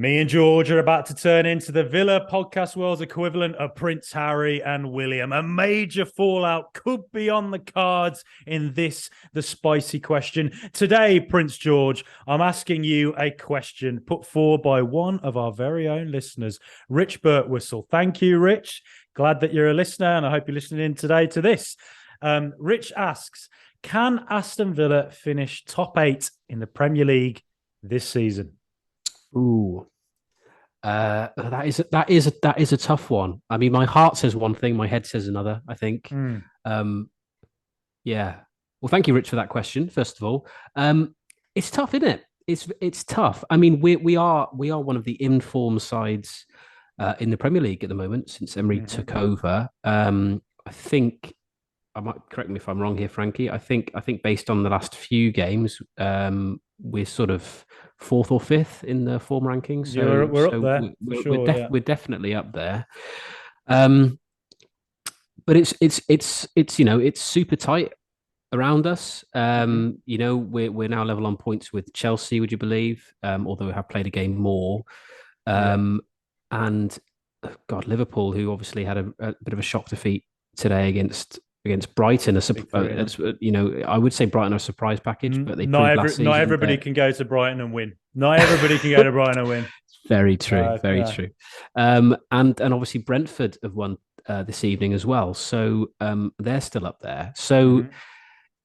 Me and George are about to turn into the Villa podcast world's equivalent of Prince Harry and William. A major fallout could be on the cards in this, the spicy question. Today, Prince George, I'm asking you a question put forward by one of our very own listeners, Rich Birtwhistle. Thank you, Rich. Glad that you're a listener, and I hope you're listening in today to this. Rich asks, can Aston Villa finish top 8 in the Premier League this season? Ooh, that is a tough one. I mean, my heart says one thing, my head says another. I think. Um, yeah. Well, thank you, Rich, for that question. First of all, it's tough, isn't it? It's tough. I mean, we are one of the informed sides in the Premier League at the moment since Emery took over. I think I might correct me if I'm wrong here, Frankie. I think based on the last few games, we're sort of fourth or fifth in the form rankings. We're up there for sure. We're definitely up there. But it's super tight around us. We're now level on points with Chelsea. Would you believe? Although we have played a game more. And God, Liverpool, who obviously had a bit of a shock defeat today against Brighton. I would say Brighton are a surprise package, but they not everybody can go to Brighton and win. Not everybody can go to Brighton and win. Very true, true. And obviously Brentford have won this evening as well, so they're still up there. So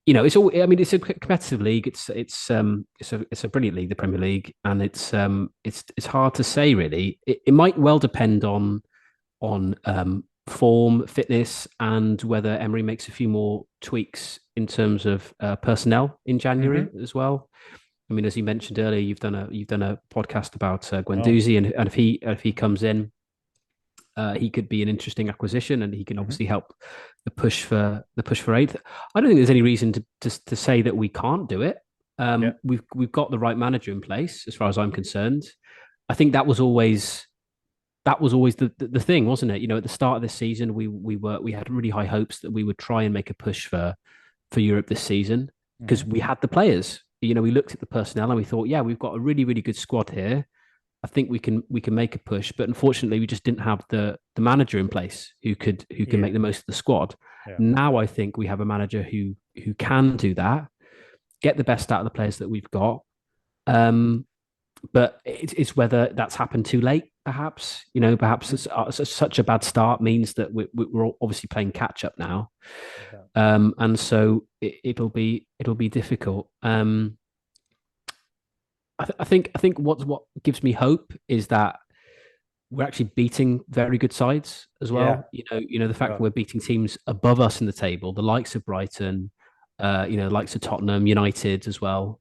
it's all. I mean, it's a competitive league. It's a brilliant league, the Premier League, and it's hard to say really. It might well depend on form, fitness, and whether Emery makes a few more tweaks in terms of personnel in January as well. I mean, as you mentioned earlier, you've done a podcast about Guendouzi, and if he comes in, he could be an interesting acquisition, and he can obviously help the push for eighth. I don't think there's any reason to say that we can't do it. We've got the right manager in place, as far as I'm concerned. I think that was always the thing, wasn't it? At the start of this season, we had really high hopes that we would try and make a push for Europe this season because we had the players. We looked at the personnel and we thought, yeah, we've got a really, really good squad here. I think we can make a push, but unfortunately, we just didn't have the manager in place who can make the most of the squad. Yeah. Now I think we have a manager who can do that, get the best out of the players that we've got. But it's whether that's happened too late. Perhaps it's such a bad start means that we're obviously playing catch up now, and so it'll be difficult. I think what gives me hope is that we're actually beating very good sides as well. Yeah. The fact that we're beating teams above us in the table, the likes of Brighton, likes of Tottenham, United as well.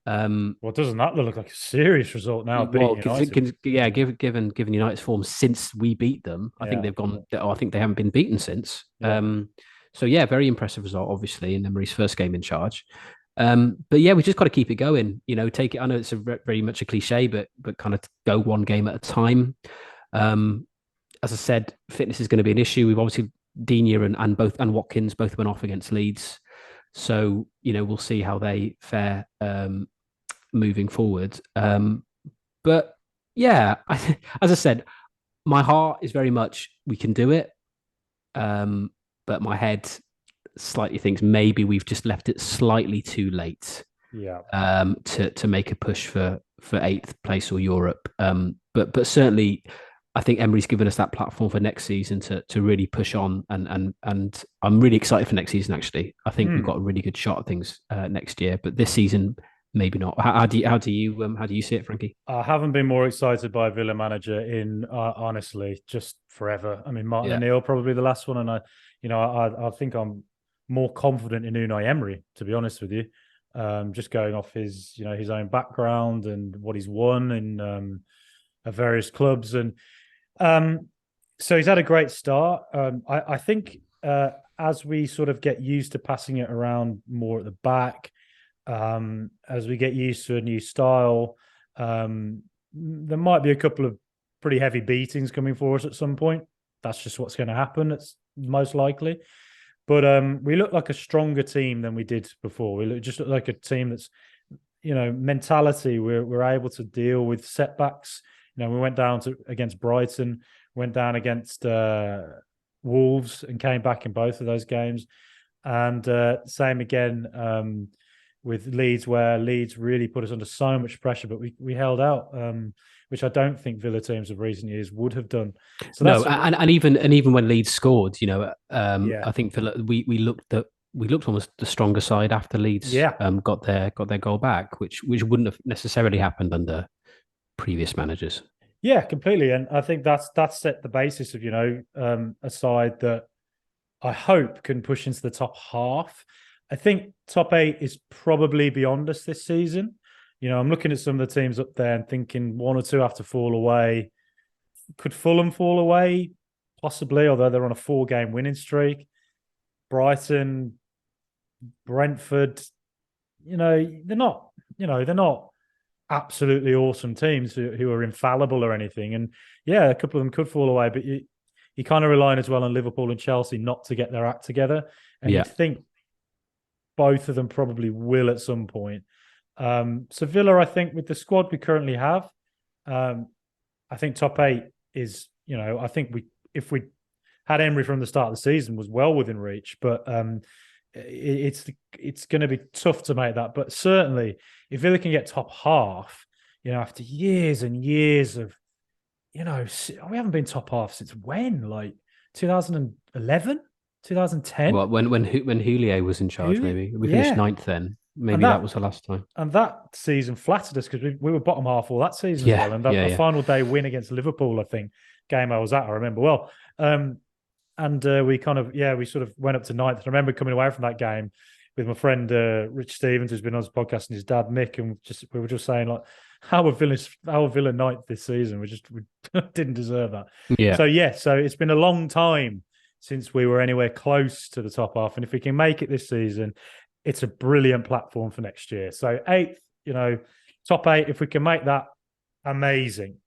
Well, doesn't that look like a serious result now? Well, given United's form since we beat them, I think they've gone. I think they haven't been beaten since. So very impressive result, obviously, in Emery's first game in charge. But we just got to keep it going. Take it. I know it's very much a cliche, but kind of go one game at a time. As I said, fitness is going to be an issue. We've obviously Digne and Watkins both went off against Leeds, so we'll see how they fare moving forward. But as I said, my heart is very much we can do it, but my head slightly thinks maybe we've just left it slightly too late. To make a push for eighth place or Europe. But certainly, I think Emery's given us that platform for next season to really push on, and I'm really excited for next season. Actually, I think we've got a really good shot at things next year. But this season, maybe not. How do you see it, Frankie? I haven't been more excited by a Villa manager in honestly just forever. I mean, Martin O'Neill probably the last one, and I think I'm more confident in Unai Emery, to be honest with you. Just going off his own background and what he's won in various clubs, and so he's had a great start. I think as we sort of get used to passing it around more at the back, as we get used to a new style, there might be a couple of pretty heavy beatings coming for us at some point. That's just what's going to happen. It's most likely. But we look like a stronger team than we did before. We look like a team that's, mentality. We're able to deal with setbacks We went down against Brighton, went down against Wolves, and came back in both of those games. And same again with Leeds, where Leeds really put us under so much pressure, but we held out, which I don't think Villa teams of recent years would have done. So no, and even when Leeds scored, I think Villa, we looked almost the stronger side after Leeds got their goal back, which wouldn't have necessarily happened under previous managers. Yeah, completely. And I think that's set the basis of, a side that I hope can push into the top half. I think top 8 is probably beyond us this season. I'm looking at some of the teams up there and thinking 1 or 2 have to fall away. Could Fulham fall away? Possibly, although they're on a 4-game winning streak. Brighton, Brentford, they're not absolutely awesome teams who are infallible or anything. And yeah, a couple of them could fall away, but you kind of relying as well on Liverpool and Chelsea not to get their act together. And you think both of them probably will at some point. So Villa, I think with the squad we currently have, I think top 8 is, I think if we had Emery from the start of the season, was well within reach, but it's going to be tough to make that. But certainly, if Villa can get top half, after years and years of, we haven't been top half since when? Like 2011, 2010? Well, when Houllier was in charge, maybe. We finished 9th then. Maybe that was the last time. And that season flattered us because we were bottom half all that season as well. And that final day win against Liverpool, I think, game I was at, I remember well. And we sort of went up to 9th. I remember coming away from that game with my friend Rich Stevens, who's been on his podcast, and his dad Mick, and we were just saying, like, how are Villa 9th this season? We didn't deserve that. Yeah. So it's been a long time since we were anywhere close to the top half, and if we can make it this season, it's a brilliant platform for next year. So 8th, top 8, if we can make that, amazing.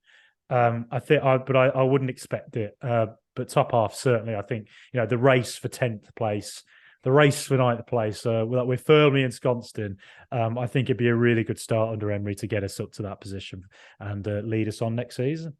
I think, I wouldn't expect it. But top half, certainly, I think, the race for 10th place, the race for 9th place, we're firmly ensconced in. I think it'd be a really good start under Emery to get us up to that position and lead us on next season.